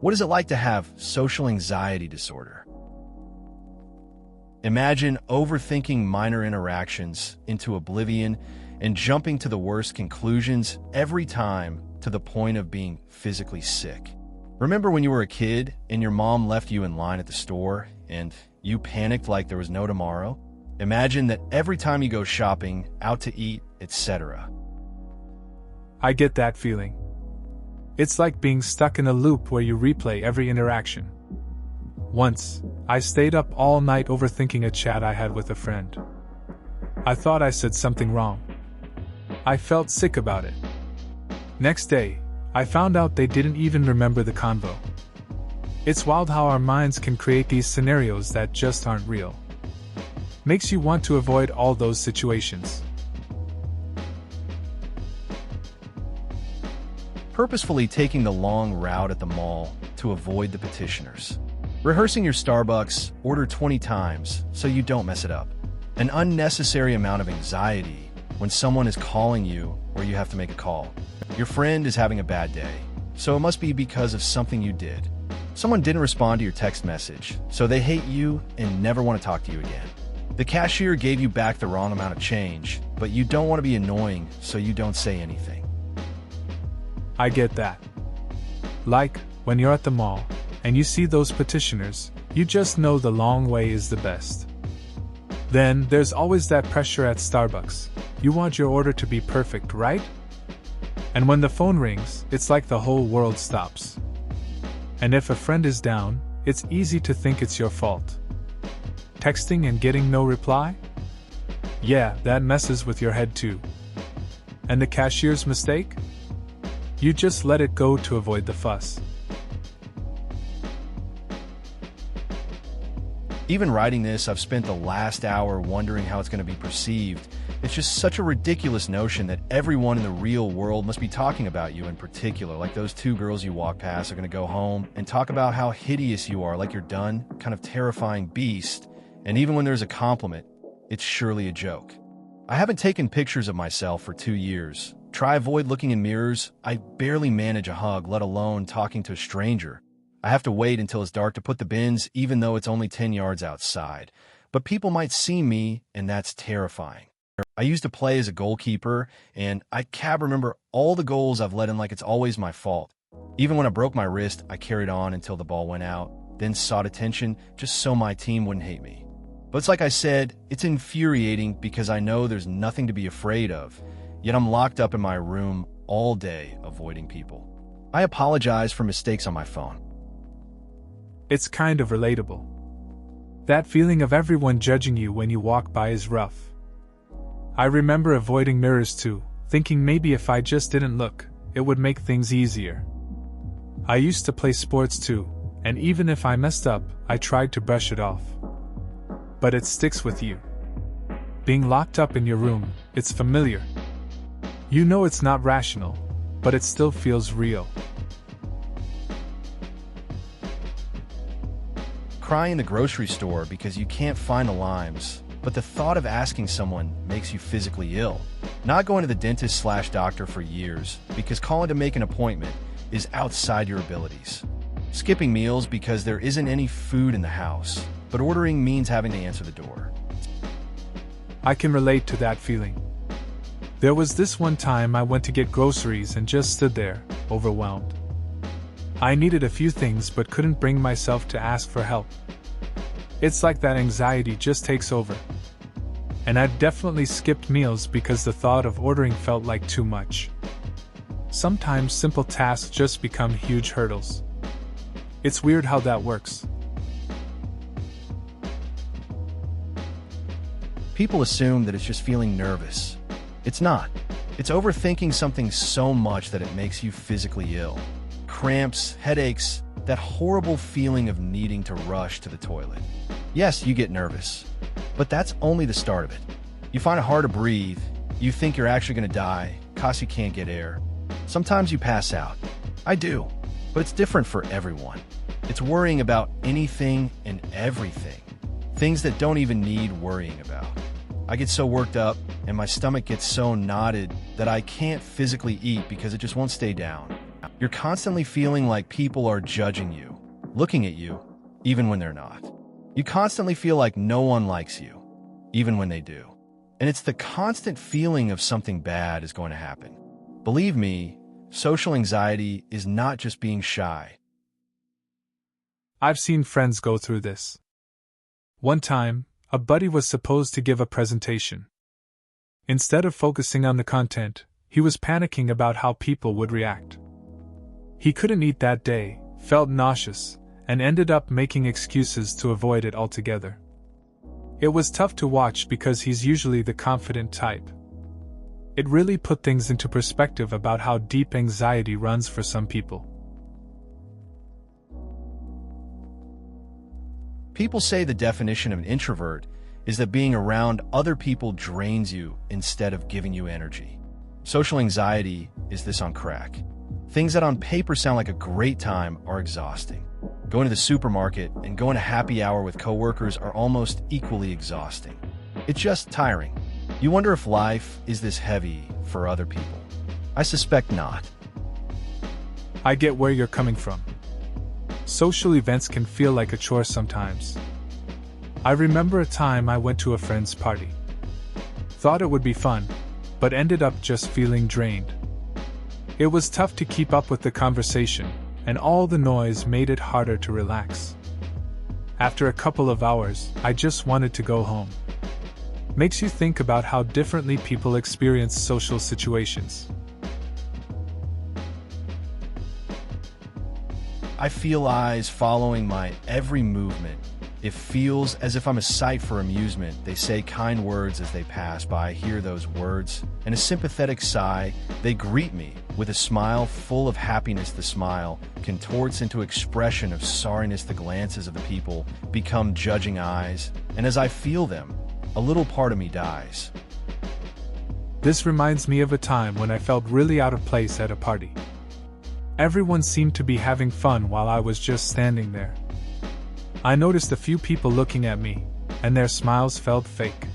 What is it like to have social anxiety disorder? Imagine overthinking minor interactions into oblivion and jumping to the worst conclusions every time to the point of being physically sick. Remember when you were a kid and your mom left you in line at the store and you panicked like there was no tomorrow? Imagine that every time you go shopping, out to eat, etc. I get that feeling. It's like being stuck in a loop where you replay every interaction. Once, I stayed up all night overthinking a chat I had with a friend. I thought I said something wrong. I felt sick about it. Next day, I found out they didn't even remember the convo. It's wild how our minds can create these scenarios that just aren't real. Makes you want to avoid all those situations. Purposefully taking the long route at the mall to avoid the petitioners. Rehearsing your Starbucks order 20 times so you don't mess it up. An unnecessary amount of anxiety when someone is calling you or you have to make a call. Your friend is having a bad day, so it must be because of something you did. Someone didn't respond to your text message, so they hate you and never want to talk to you again. The cashier gave you back the wrong amount of change, but you don't want to be annoying, so you don't say anything. I get that. Like, when you're at the mall, and you see those petitioners, you just know the long way is the best. Then, there's always that pressure at Starbucks. You want your order to be perfect, right? And when the phone rings, it's like the whole world stops. And if a friend is down, it's easy to think it's your fault. Texting and getting no reply? Yeah, that messes with your head too. And the cashier's mistake? You just let it go to avoid the fuss. Even writing this, I've spent the last hour wondering how it's going to be perceived. It's just such a ridiculous notion that everyone in the real world must be talking about you in particular, like those two girls you walk past are going to go home and talk about how hideous you are, like you're done, kind of terrifying beast. And even when there's a compliment, it's surely a joke. I haven't taken pictures of myself for 2 years. Try avoid looking in mirrors. I barely manage a hug, let alone talking to a stranger. I have to wait until it's dark to put the bins, even though it's only 10 yards outside. But people might see me, and that's terrifying. I used to play as a goalkeeper, and I can't remember all the goals I've let in like it's always my fault. Even when I broke my wrist, I carried on until the ball went out, then sought attention just so my team wouldn't hate me. But it's like I said, it's infuriating because I know there's nothing to be afraid of. Yet I'm locked up in my room all day avoiding people. I apologize for mistakes on my phone. It's kind of relatable. That feeling of everyone judging you when you walk by is rough. I remember avoiding mirrors too, thinking maybe if I just didn't look, it would make things easier. I used to play sports too, and even if I messed up, I tried to brush it off. But it sticks with you. Being locked up in your room, it's familiar. You know it's not rational, but it still feels real. Cry in the grocery store because you can't find the limes, but the thought of asking someone makes you physically ill. Not going to the dentist/doctor for years because calling to make an appointment is outside your abilities. Skipping meals because there isn't any food in the house, but ordering means having to answer the door. I can relate to that feeling. There was this one time I went to get groceries and just stood there, overwhelmed. I needed a few things but couldn't bring myself to ask for help. It's like that anxiety just takes over. And I've definitely skipped meals because the thought of ordering felt like too much. Sometimes simple tasks just become huge hurdles. It's weird how that works. People assume that it's just feeling nervous. It's not. It's overthinking something so much that it makes you physically ill. Cramps, headaches, that horrible feeling of needing to rush to the toilet. Yes, you get nervous, but that's only the start of it. You find it hard to breathe, you think you're actually going to die, cause you can't get air. Sometimes you pass out. I do, but it's different for everyone. It's worrying about anything and everything. Things that don't even need worrying about. I get so worked up, and my stomach gets so knotted that I can't physically eat because it just won't stay down. You're constantly feeling like people are judging you, looking at you, even when they're not. You constantly feel like no one likes you, even when they do. And it's the constant feeling of something bad is going to happen. Believe me, social anxiety is not just being shy. I've seen friends go through this. One time, a buddy was supposed to give a presentation. Instead of focusing on the content, he was panicking about how people would react. He couldn't eat that day, felt nauseous, and ended up making excuses to avoid it altogether. It was tough to watch because he's usually the confident type. It really put things into perspective about how deep anxiety runs for some people. People say the definition of an introvert is that being around other people drains you instead of giving you energy. Social anxiety is this on crack. Things that on paper sound like a great time are exhausting. Going to the supermarket and going to happy hour with coworkers are almost equally exhausting. It's just tiring. You wonder if life is this heavy for other people. I suspect not. I get where you're coming from. Social events can feel like a chore sometimes. I remember a time I went to a friend's party. Thought it would be fun, but ended up just feeling drained. It was tough to keep up with the conversation, and all the noise made it harder to relax. After a couple of hours, I just wanted to go home. Makes you think about how differently people experience social situations. I feel eyes following my every movement. It feels as if I'm a sight for amusement. They say kind words as they pass by. I hear those words, and a sympathetic sigh. They greet me with a smile full of happiness. The smile contorts into expression of sorriness. The glances of the people become judging eyes, and as I feel them, a little part of me dies. This reminds me of a time when I felt really out of place at a party. Everyone seemed to be having fun while I was just standing there. I noticed a few people looking at me, and their smiles felt fake.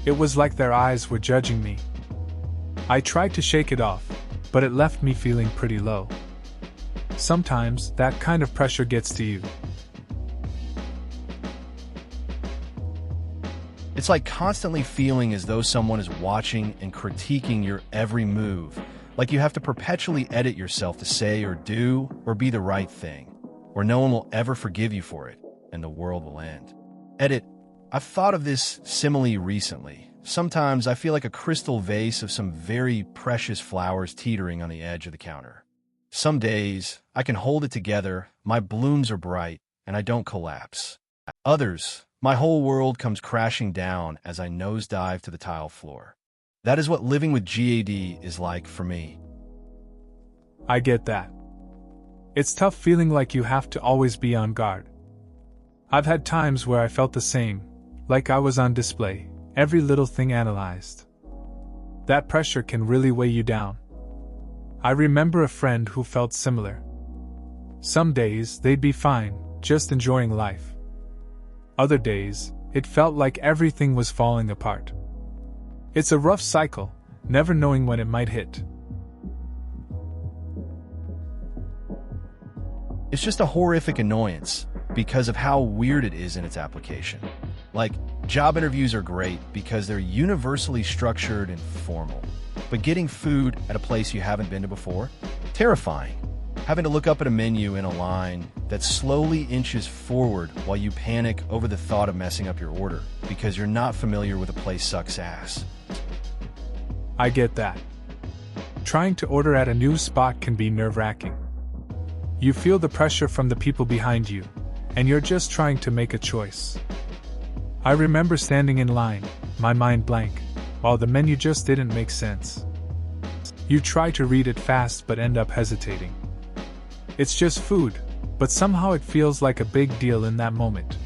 It was like their eyes were judging me. I tried to shake it off, but it left me feeling pretty low. Sometimes, that kind of pressure gets to you. It's like constantly feeling as though someone is watching and critiquing your every move. Like you have to perpetually edit yourself to say or do or be the right thing, or no one will ever forgive you for it, and the world will end. Edit. I've thought of this simile recently. Sometimes I feel like a crystal vase of some very precious flowers teetering on the edge of the counter. Some days, I can hold it together, my blooms are bright, and I don't collapse. Others, my whole world comes crashing down as I nosedive to the tile floor. That is what living with GAD is like for me. I get that. It's tough feeling like you have to always be on guard. I've had times where I felt the same, like I was on display, every little thing analyzed. That pressure can really weigh you down. I remember a friend who felt similar. Some days they'd be fine, just enjoying life. Other days, it felt like everything was falling apart. It's a rough cycle, never knowing when it might hit. It's just a horrific annoyance because of how weird it is in its application. Like, job interviews are great because they're universally structured and formal. But getting food at a place you haven't been to before? Terrifying. Having to look up at a menu in a line that slowly inches forward while you panic over the thought of messing up your order because you're not familiar with a place sucks ass. I get that. Trying to order at a new spot can be nerve-wracking. You feel the pressure from the people behind you, and you're just trying to make a choice. I remember standing in line, my mind blank, while the menu just didn't make sense. You try to read it fast but end up hesitating. It's just food, but somehow it feels like a big deal in that moment.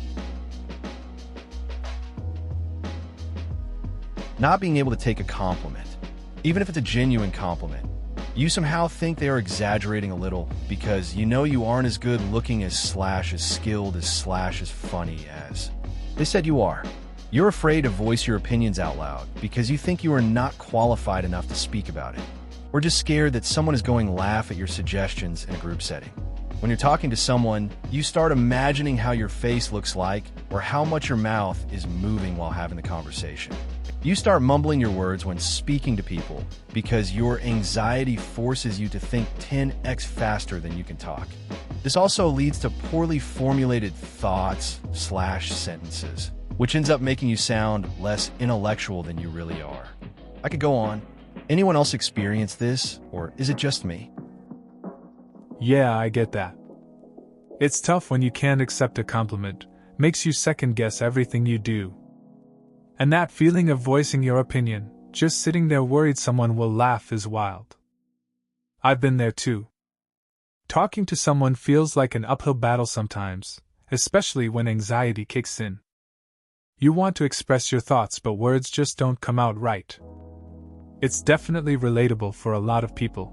Not being able to take a compliment, even if it's a genuine compliment. You somehow think they are exaggerating a little because you know you aren't as good looking as Slash, as skilled as Slash, as funny as they said you are. You're afraid to voice your opinions out loud because you think you are not qualified enough to speak about it. We're just scared that someone is going to laugh at your suggestions in a group setting. When you're talking to someone, you start imagining how your face looks like or how much your mouth is moving while having the conversation. You start mumbling your words when speaking to people because your anxiety forces you to think 10x faster than you can talk. This also leads to poorly formulated thoughts/sentences, which ends up making you sound less intellectual than you really are. I could go on. Anyone else experience this, or is it just me? Yeah, I get that. It's tough when you can't accept a compliment, makes you second-guess everything you do. And that feeling of voicing your opinion, just sitting there worried someone will laugh, is wild. I've been there too. Talking to someone feels like an uphill battle sometimes, especially when anxiety kicks in. You want to express your thoughts, but words just don't come out right. It's definitely relatable for a lot of people.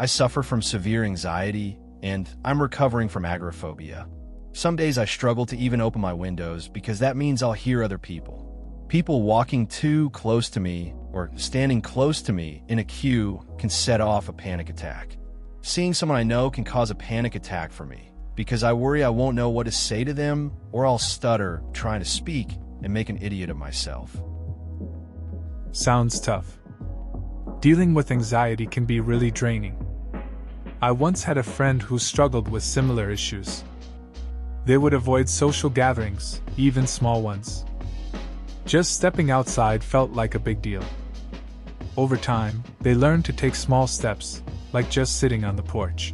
I suffer from severe anxiety, and I'm recovering from agoraphobia. Some days I struggle to even open my windows because that means I'll hear other people. People walking too close to me or standing close to me in a queue can set off a panic attack. Seeing someone I know can cause a panic attack for me because I worry I won't know what to say to them or I'll stutter trying to speak and make an idiot of myself. Sounds tough. Dealing with anxiety can be really draining. I once had a friend who struggled with similar issues. They would avoid social gatherings, even small ones. Just stepping outside felt like a big deal. Over time, they learned to take small steps, like just sitting on the porch.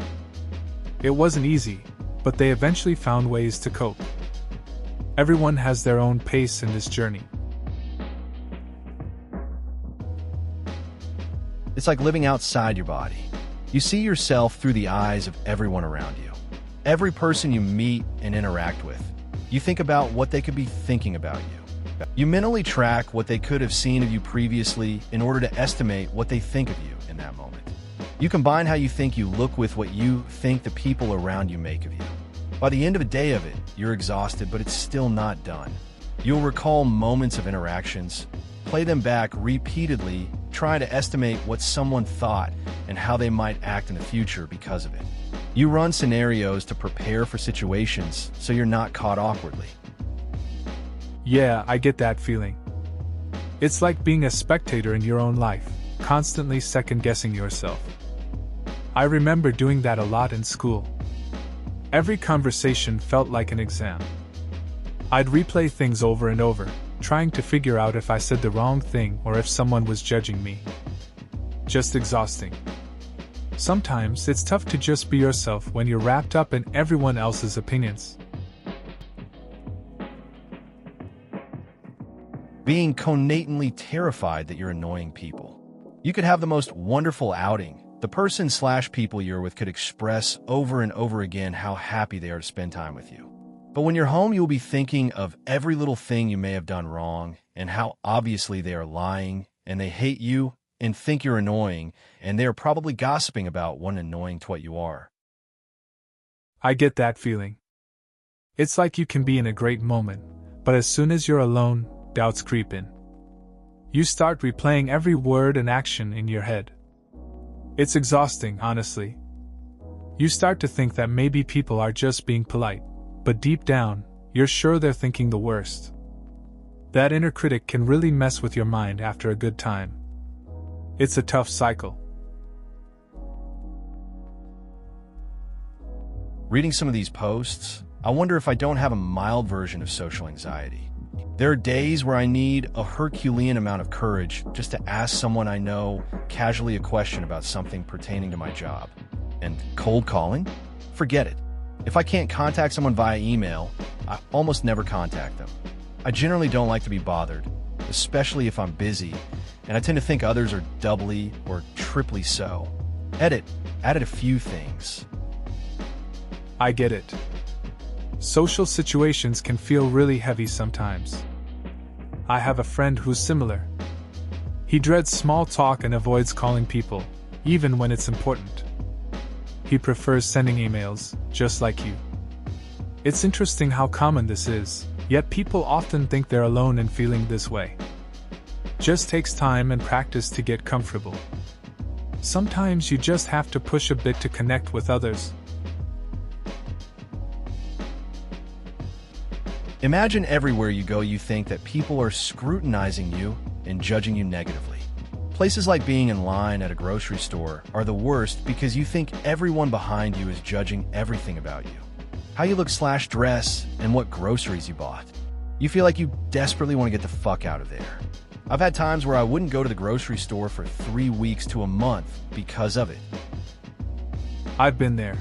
It wasn't easy, but they eventually found ways to cope. Everyone has their own pace in this journey. It's like living outside your body. You see yourself through the eyes of everyone around you. Every person you meet and interact with. You think about what they could be thinking about you. You mentally track what they could have seen of you previously in order to estimate what they think of you in that moment. You combine how you think you look with what you think the people around you make of you. By the end of a day of it, you're exhausted, but it's still not done. You'll recall moments of interactions, play them back repeatedly, trying to estimate what someone thought and how they might act in the future because of it. You run scenarios to prepare for situations so you're not caught awkwardly. Yeah, I get that feeling. It's like being a spectator in your own life, constantly second-guessing yourself. I remember doing that a lot in school. Every conversation felt like an exam. I'd replay things over and over, trying to figure out if I said the wrong thing or if someone was judging me. Just exhausting. Sometimes it's tough to just be yourself when you're wrapped up in everyone else's opinions. Being connatally terrified that you're annoying people. You could have the most wonderful outing. The person/people you're with could express over and over again how happy they are to spend time with you. But when you're home, you'll be thinking of every little thing you may have done wrong and how obviously they are lying and they hate you and think you're annoying, and they are probably gossiping about what an annoying twat you are. I get that feeling. It's like you can be in a great moment, but as soon as you're alone, doubts creep in. You start replaying every word and action in your head. It's exhausting, honestly. You start to think that maybe people are just being polite, but deep down, you're sure they're thinking the worst. That inner critic can really mess with your mind after a good time. It's a tough cycle. Reading some of these posts, I wonder if I don't have a mild version of social anxiety. There are days where I need a Herculean amount of courage just to ask someone I know casually a question about something pertaining to my job. And cold calling? Forget it. If I can't contact someone via email, I almost never contact them. I generally don't like to be bothered, especially if I'm busy, and I tend to think others are doubly or triply so. Added a few things. I get it. Social situations can feel really heavy sometimes. I have a friend who's similar. He dreads small talk and avoids calling people, even when it's important. He prefers sending emails, just like you. It's interesting how common this is, yet people often think they're alone in feeling this way. Just takes time and practice to get comfortable. Sometimes you just have to push a bit to connect with others. Imagine everywhere you go you think that people are scrutinizing you and judging you negatively. Places like being in line at a grocery store are the worst because you think everyone behind you is judging everything about you. How you look/dress and what groceries you bought. You feel like you desperately want to get the fuck out of there. I've had times where I wouldn't go to the grocery store for 3 weeks to a month because of it. I've been there.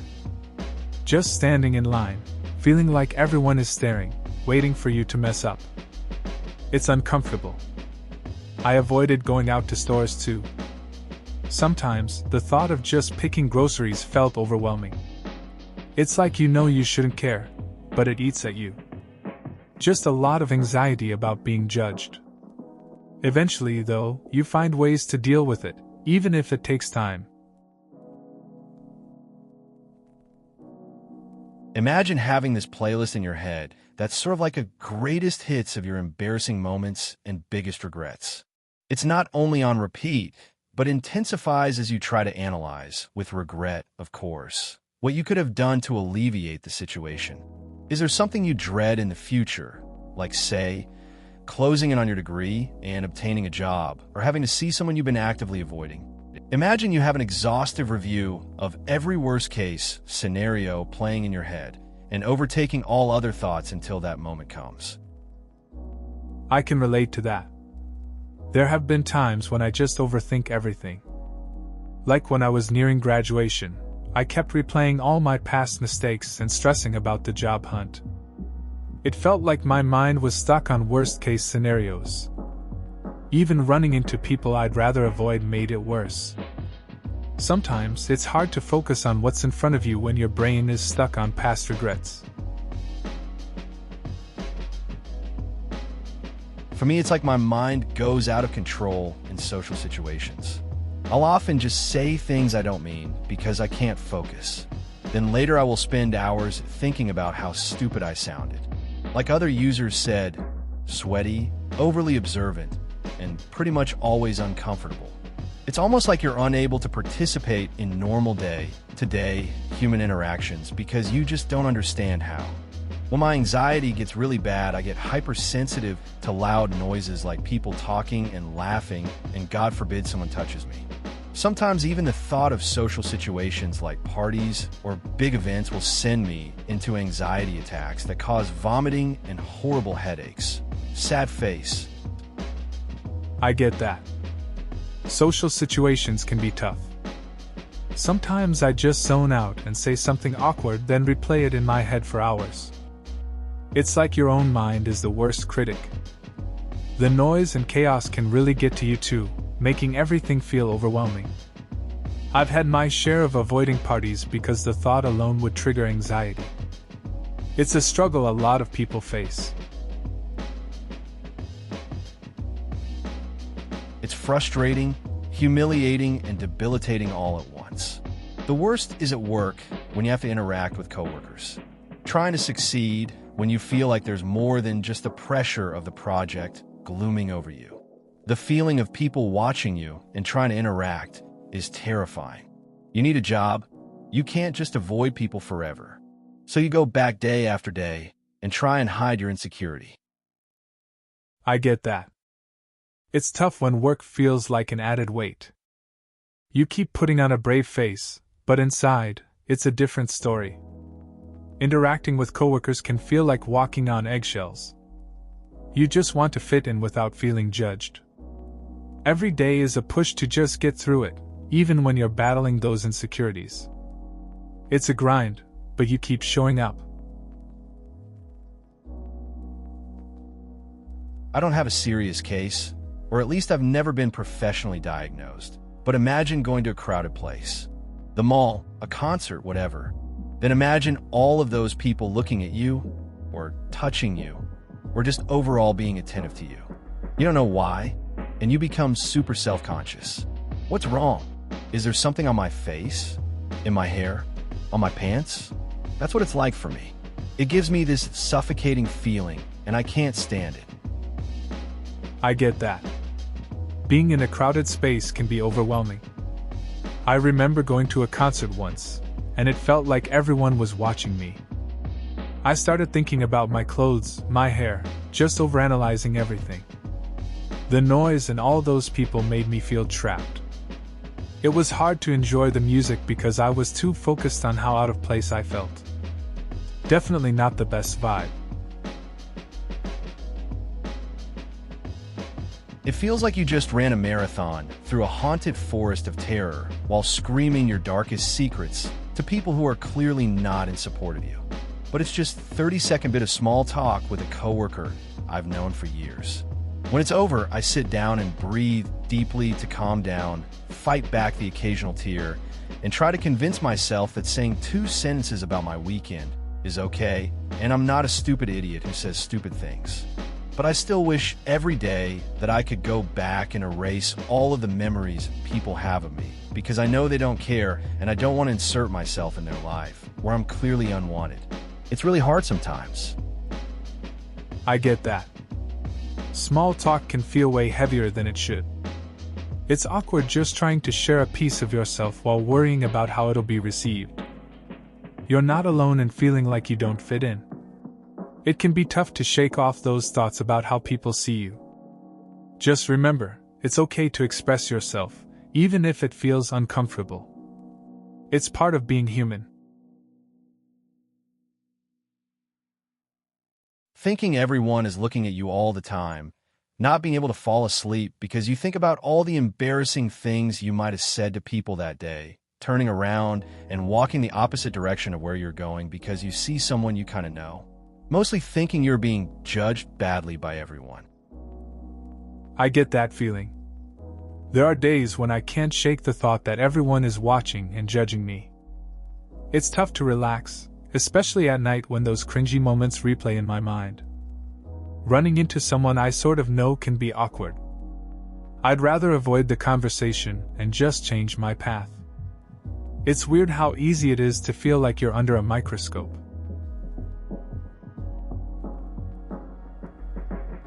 Just standing in line, feeling like everyone is staring, waiting for you to mess up. It's uncomfortable. I avoided going out to stores too. Sometimes, the thought of just picking groceries felt overwhelming. It's like you know you shouldn't care, but it eats at you. Just a lot of anxiety about being judged. Eventually, though, you find ways to deal with it, even if it takes time. Imagine having this playlist in your head that's sort of like a greatest hits of your embarrassing moments and biggest regrets. It's not only on repeat, but intensifies as you try to analyze, with regret, of course, what you could have done to alleviate the situation. Is there something you dread in the future, like, say, closing in on your degree and obtaining a job, or having to see someone you've been actively avoiding? Imagine you have an exhaustive review of every worst-case scenario playing in your head and overtaking all other thoughts until that moment comes. I can relate to that. There have been times when I just overthink everything. Like when I was nearing graduation, I kept replaying all my past mistakes and stressing about the job hunt. It felt like my mind was stuck on worst-case scenarios. Even running into people I'd rather avoid made it worse. Sometimes it's hard to focus on what's in front of you when your brain is stuck on past regrets. For me, it's like my mind goes out of control in social situations. I'll often just say things I don't mean because I can't focus. Then later I will spend hours thinking about how stupid I sounded. Like other users said, sweaty, overly observant, and pretty much always uncomfortable. It's almost like you're unable to participate in normal day-to-day human interactions because you just don't understand how. When my anxiety gets really bad, I get hypersensitive to loud noises like people talking and laughing, and God forbid someone touches me. Sometimes even the thought of social situations like parties or big events will send me into anxiety attacks that cause vomiting and horrible headaches. Sad face. I get that. Social situations can be tough. Sometimes I just zone out and say something awkward, then replay it in my head for hours. It's like your own mind is the worst critic. The noise and chaos can really get to you too, making everything feel overwhelming. I've had my share of avoiding parties because the thought alone would trigger anxiety. It's a struggle a lot of people face. It's frustrating, humiliating, and debilitating all at once. The worst is at work when you have to interact with coworkers. Trying to succeed when you feel like there's more than just the pressure of the project glooming over you. The feeling of people watching you and trying to interact is terrifying. You need a job. You can't just avoid people forever. So you go back day after day and try and hide your insecurity. I get that. It's tough when work feels like an added weight. You keep putting on a brave face, but inside, it's a different story. Interacting with coworkers can feel like walking on eggshells. You just want to fit in without feeling judged. Every day is a push to just get through it, even when you're battling those insecurities. It's a grind, but you keep showing up. I don't have a serious case, or at least I've never been professionally diagnosed. But imagine going to a crowded place, the mall, a concert, whatever. Then imagine all of those people looking at you, or touching you, or just overall being attentive to you. You don't know why, and you become super self-conscious. What's wrong? Is there something on my face? In my hair? On my pants? That's what it's like for me. It gives me this suffocating feeling, and I can't stand it. I get that. Being in a crowded space can be overwhelming. I remember going to a concert once, and it felt like everyone was watching me. I started thinking about my clothes, my hair, just overanalyzing everything. The noise and all those people made me feel trapped. It was hard to enjoy the music because I was too focused on how out of place I felt. Definitely not the best vibe. It feels like you just ran a marathon through a haunted forest of terror while screaming your darkest secrets to people who are clearly not in support of you. But it's just a 30-second bit of small talk with a coworker I've known for years. When it's over, I sit down and breathe deeply to calm down, fight back the occasional tear, and try to convince myself that saying 2 sentences about my weekend is okay, and I'm not a stupid idiot who says stupid things. But I still wish every day that I could go back and erase all of the memories people have of me, because I know they don't care and I don't want to insert myself in their life, where I'm clearly unwanted. It's really hard sometimes. I get that. Small talk can feel way heavier than it should. It's awkward just trying to share a piece of yourself while worrying about how it'll be received. You're not alone in feeling like you don't fit in. It can be tough to shake off those thoughts about how people see you. Just remember, it's okay to express yourself, even if it feels uncomfortable. It's part of being human. Thinking everyone is looking at you all the time, not being able to fall asleep because you think about all the embarrassing things you might have said to people that day, turning around and walking the opposite direction of where you're going because you see someone you kind of know. Mostly thinking you're being judged badly by everyone. I get that feeling. There are days when I can't shake the thought that everyone is watching and judging me. It's tough to relax, especially at night when those cringy moments replay in my mind. Running into someone I sort of know can be awkward. I'd rather avoid the conversation and just change my path. It's weird how easy it is to feel like you're under a microscope.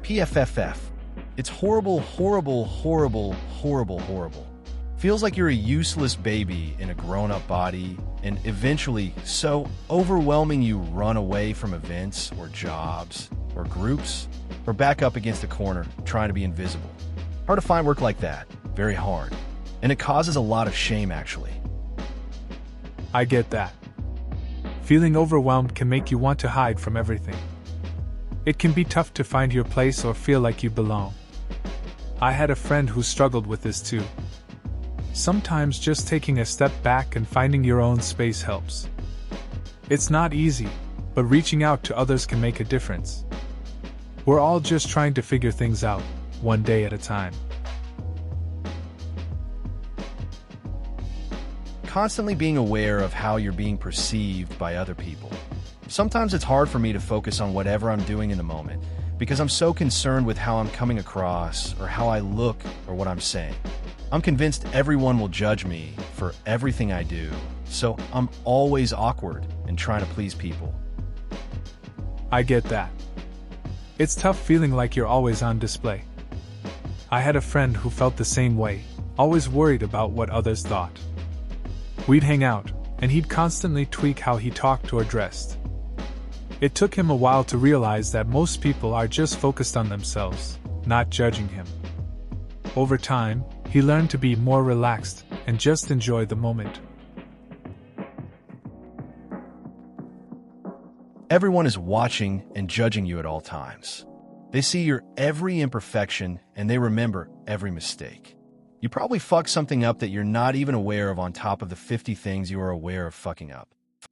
PFFF. It's horrible, horrible, horrible, horrible, horrible. Feels like you're a useless baby in a grown-up body, and eventually so overwhelming you run away from events or jobs or groups or back up against a corner trying to be invisible. Hard to find work like that. Very hard. And it causes a lot of shame, actually. I get that. Feeling overwhelmed can make you want to hide from everything. It can be tough to find your place or feel like you belong. I had a friend who struggled with this too. Sometimes just taking a step back and finding your own space helps. It's not easy, but reaching out to others can make a difference. We're all just trying to figure things out, one day at a time. Constantly being aware of how you're being perceived by other people. Sometimes it's hard for me to focus on whatever I'm doing in the moment because I'm so concerned with how I'm coming across or how I look or what I'm saying. I'm convinced everyone will judge me for everything I do, so I'm always awkward and trying to please people. I get that. It's tough feeling like you're always on display. I had a friend who felt the same way, always worried about what others thought. We'd hang out, and he'd constantly tweak how he talked or dressed. It took him a while to realize that most people are just focused on themselves, not judging him. Over time, he learned to be more relaxed and just enjoy the moment. Everyone is watching and judging you at all times. They see your every imperfection and they remember every mistake. You probably fuck something up that you're not even aware of on top of the 50 things you are aware of fucking up.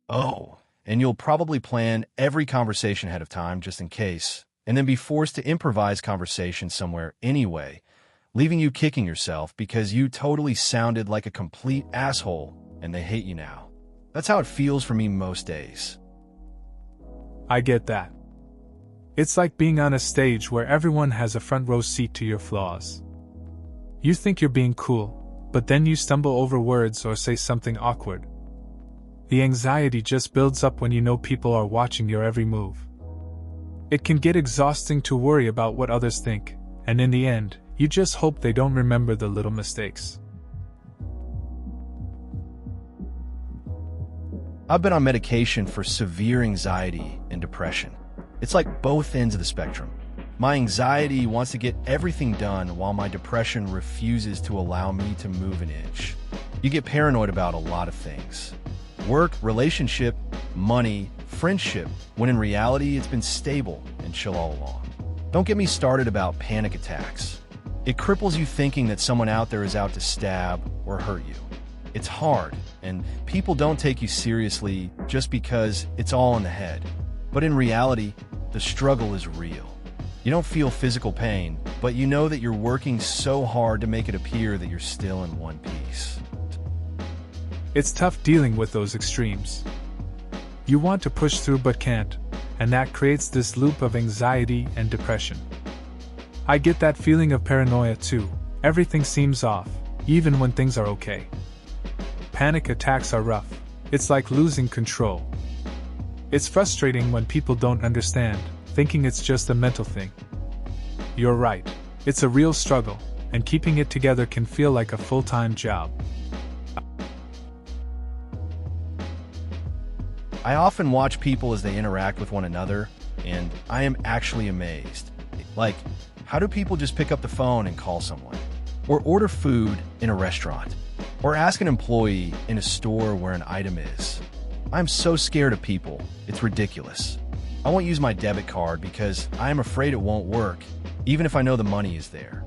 Oh, and you'll probably plan every conversation ahead of time just in case, and then be forced to improvise conversation somewhere anyway, leaving you kicking yourself because you totally sounded like a complete asshole and they hate you now. That's how it feels for me most days. I get that. It's like being on a stage where everyone has a front row seat to your flaws. You think you're being cool, but then you stumble over words or say something awkward. The anxiety just builds up when you know people are watching your every move. It can get exhausting to worry about what others think, and in the end, You just hope they don't remember the little mistakes. I've been on medication for severe anxiety and depression. It's like both ends of the spectrum. My anxiety wants to get everything done while my depression refuses to allow me to move an inch. You get paranoid about a lot of things. Work, relationship, money, friendship, when in reality it's been stable and chill all along. Don't get me started about panic attacks. It cripples you thinking that someone out there is out to stab or hurt you. It's hard, and people don't take you seriously just because it's all in the head. But in reality, the struggle is real. You don't feel physical pain, but you know that you're working so hard to make it appear that you're still in one piece. It's tough dealing with those extremes. You want to push through but can't, and that creates this loop of anxiety and depression. I get that feeling of paranoia too. Everything seems off, even when things are okay. Panic attacks are rough. It's like losing control. It's frustrating when people don't understand, thinking it's just a mental thing. You're right. It's a real struggle, and keeping it together can feel like a full-time job. I often watch people as they interact with one another, and I am actually amazed. Like, how do people just pick up the phone and call someone? Or order food in a restaurant? Or ask an employee in a store where an item is? I'm so scared of people, it's ridiculous. I won't use my debit card because I am afraid it won't work, even if I know the money is there.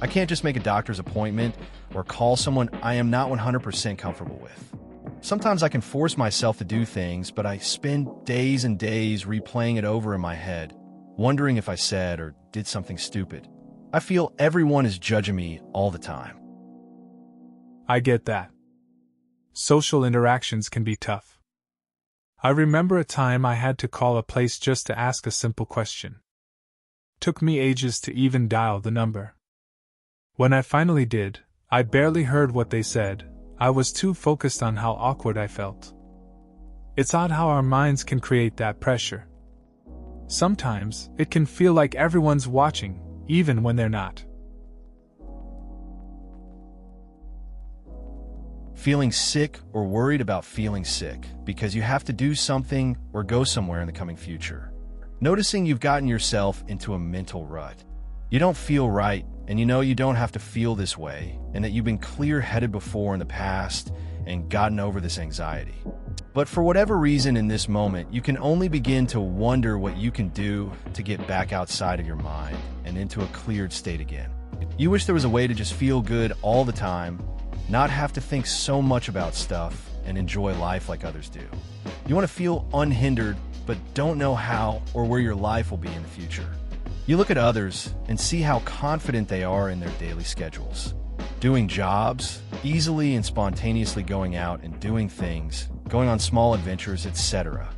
I can't just make a doctor's appointment or call someone I am not 100% comfortable with. Sometimes I can force myself to do things, but I spend days and days replaying it over in my head, wondering if I said or did something stupid. I feel everyone is judging me all the time. I get that. Social interactions can be tough. I remember a time I had to call a place just to ask a simple question. Took me ages to even dial the number. When I finally did, I barely heard what they said. I was too focused on how awkward I felt. It's odd how our minds can create that pressure. Sometimes, it can feel like everyone's watching, even when they're not. Feeling sick or worried about feeling sick because you have to do something or go somewhere in the coming future. Noticing you've gotten yourself into a mental rut. You don't feel right, and you know you don't have to feel this way, and that you've been clear-headed before in the past and gotten over this anxiety. But for whatever reason in this moment, you can only begin to wonder what you can do to get back outside of your mind and into a cleared state again. You wish there was a way to just feel good all the time, not have to think so much about stuff, and enjoy life like others do. You want to feel unhindered, but don't know how or where your life will be in the future. You look at others and see how confident they are in their daily schedules. Doing jobs, easily and spontaneously going out and doing things, going on small adventures, etc.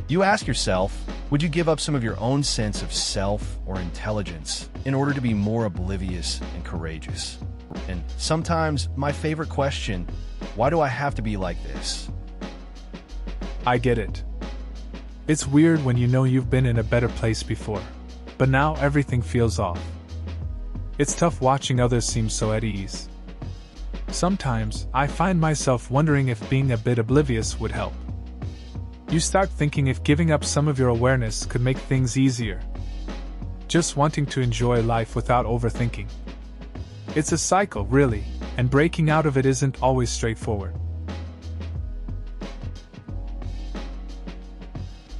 You ask yourself, would you give up some of your own sense of self or intelligence in order to be more oblivious and courageous? And sometimes, my favorite question, why do I have to be like this? I get it. It's weird when you know you've been in a better place before, but now everything feels off. It's tough watching others seem so at ease. Sometimes, I find myself wondering if being a bit oblivious would help. You start thinking if giving up some of your awareness could make things easier. Just wanting to enjoy life without overthinking. It's a cycle, really, and breaking out of it isn't always straightforward.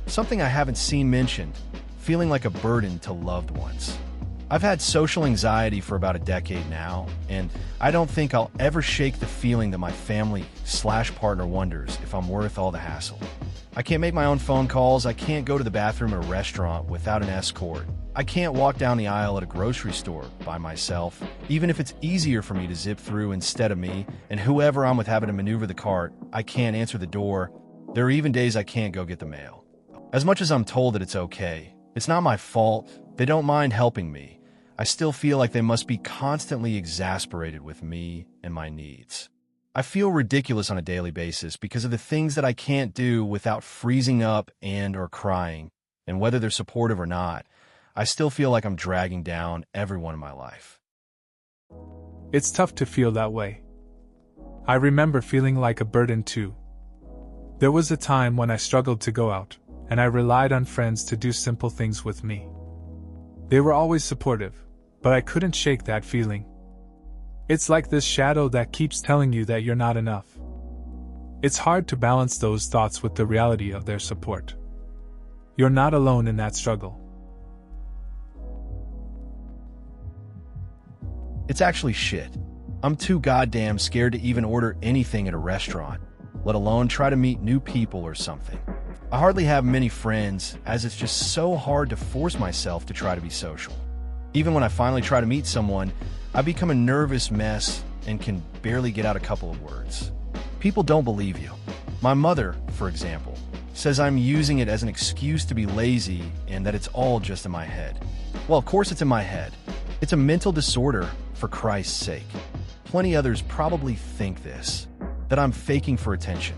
Something I haven't seen mentioned, feeling like a burden to loved ones. I've had social anxiety for about a decade now, and I don't think I'll ever shake the feeling that my family/partner wonders if I'm worth all the hassle. I can't make my own phone calls, I can't go to the bathroom at a restaurant without an escort. I can't walk down the aisle at a grocery store by myself, even if it's easier for me to zip through instead of me, and whoever I'm with having to maneuver the cart, I can't answer the door. There are even days I can't go get the mail. As much as I'm told that it's okay, it's not my fault, they don't mind helping me. I still feel like they must be constantly exasperated with me and my needs. I feel ridiculous on a daily basis because of the things that I can't do without freezing up and/or crying, and whether they're supportive or not, I still feel like I'm dragging down everyone in my life. It's tough to feel that way. I remember feeling like a burden too. There was a time when I struggled to go out, and I relied on friends to do simple things with me. They were always supportive, but I couldn't shake that feeling. It's like this shadow that keeps telling you that you're not enough. It's hard to balance those thoughts with the reality of their support. You're not alone in that struggle. It's actually shit. I'm too goddamn scared to even order anything at a restaurant, let alone try to meet new people or something. I hardly have many friends, as it's just so hard to force myself to try to be social. Even when I finally try to meet someone, I become a nervous mess and can barely get out a couple of words. People don't believe you. My mother, for example, says I'm using it as an excuse to be lazy and that it's all just in my head. Well, of course it's in my head. It's a mental disorder, for Christ's sake. Plenty others probably think this, that I'm faking for attention.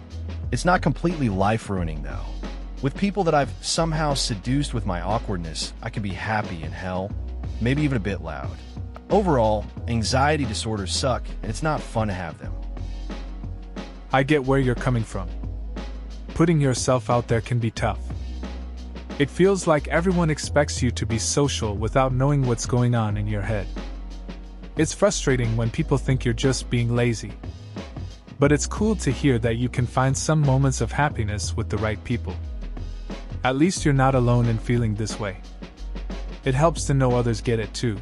It's not completely life-ruining, though. With people that I've somehow seduced with my awkwardness, I can be happy in hell, maybe even a bit loud. Overall, anxiety disorders suck, and it's not fun to have them. I get where you're coming from. Putting yourself out there can be tough. It feels like everyone expects you to be social without knowing what's going on in your head. It's frustrating when people think you're just being lazy. But it's cool to hear that you can find some moments of happiness with the right people. At least you're not alone in feeling this way. It helps to know others get it too.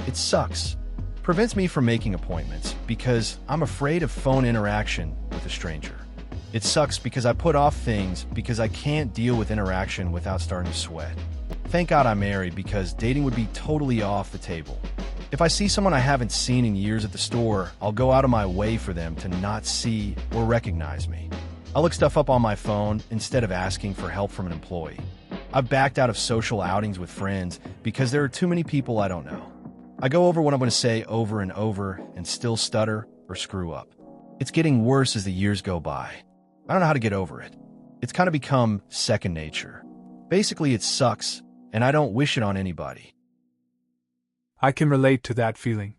It sucks. Prevents me from making appointments because I'm afraid of phone interaction with a stranger. It sucks because I put off things because I can't deal with interaction without starting to sweat. Thank God I'm married because dating would be totally off the table. If I see someone I haven't seen in years at the store, I'll go out of my way for them to not see or recognize me. I'll look stuff up on my phone instead of asking for help from an employee. I've backed out of social outings with friends because there are too many people I don't know. I go over what I'm going to say over and over and still stutter or screw up. It's getting worse as the years go by. I don't know how to get over it. It's kind of become second nature. Basically, it sucks, and I don't wish it on anybody. I can relate to that feeling.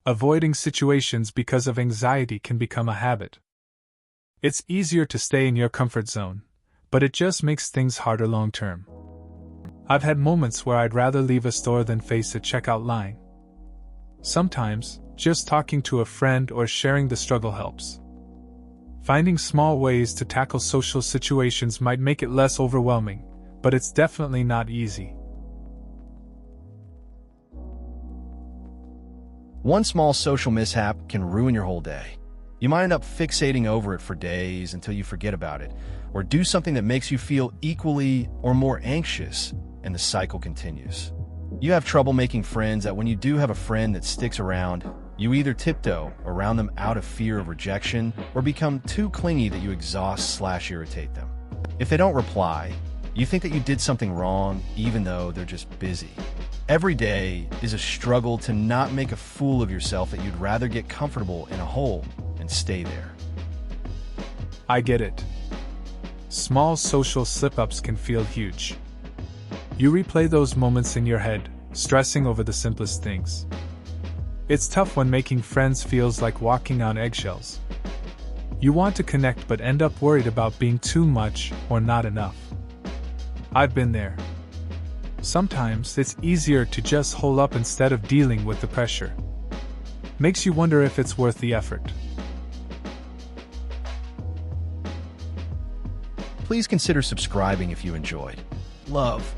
Avoiding situations because of anxiety can become a habit. It's easier to stay in your comfort zone, but it just makes things harder long term. I've had moments where I'd rather leave a store than face a checkout line. Sometimes, just talking to a friend or sharing the struggle helps. Finding small ways to tackle social situations might make it less overwhelming, but it's definitely not easy. One small social mishap can ruin your whole day. You might end up fixating over it for days until you forget about it, or do something that makes you feel equally or more anxious, and the cycle continues. You have trouble making friends that when you do have a friend that sticks around, you either tiptoe around them out of fear of rejection or become too clingy that you exhaust/irritate them. If they don't reply, you think that you did something wrong even though they're just busy. Every day is a struggle to not make a fool of yourself that you'd rather get comfortable in a hole and stay there. I get it. Small social slip-ups can feel huge. You replay those moments in your head, stressing over the simplest things. It's tough when making friends feels like walking on eggshells. You want to connect but end up worried about being too much or not enough. I've been there. Sometimes it's easier to just hole up instead of dealing with the pressure. Makes you wonder if it's worth the effort. Please consider subscribing if you enjoyed. Love.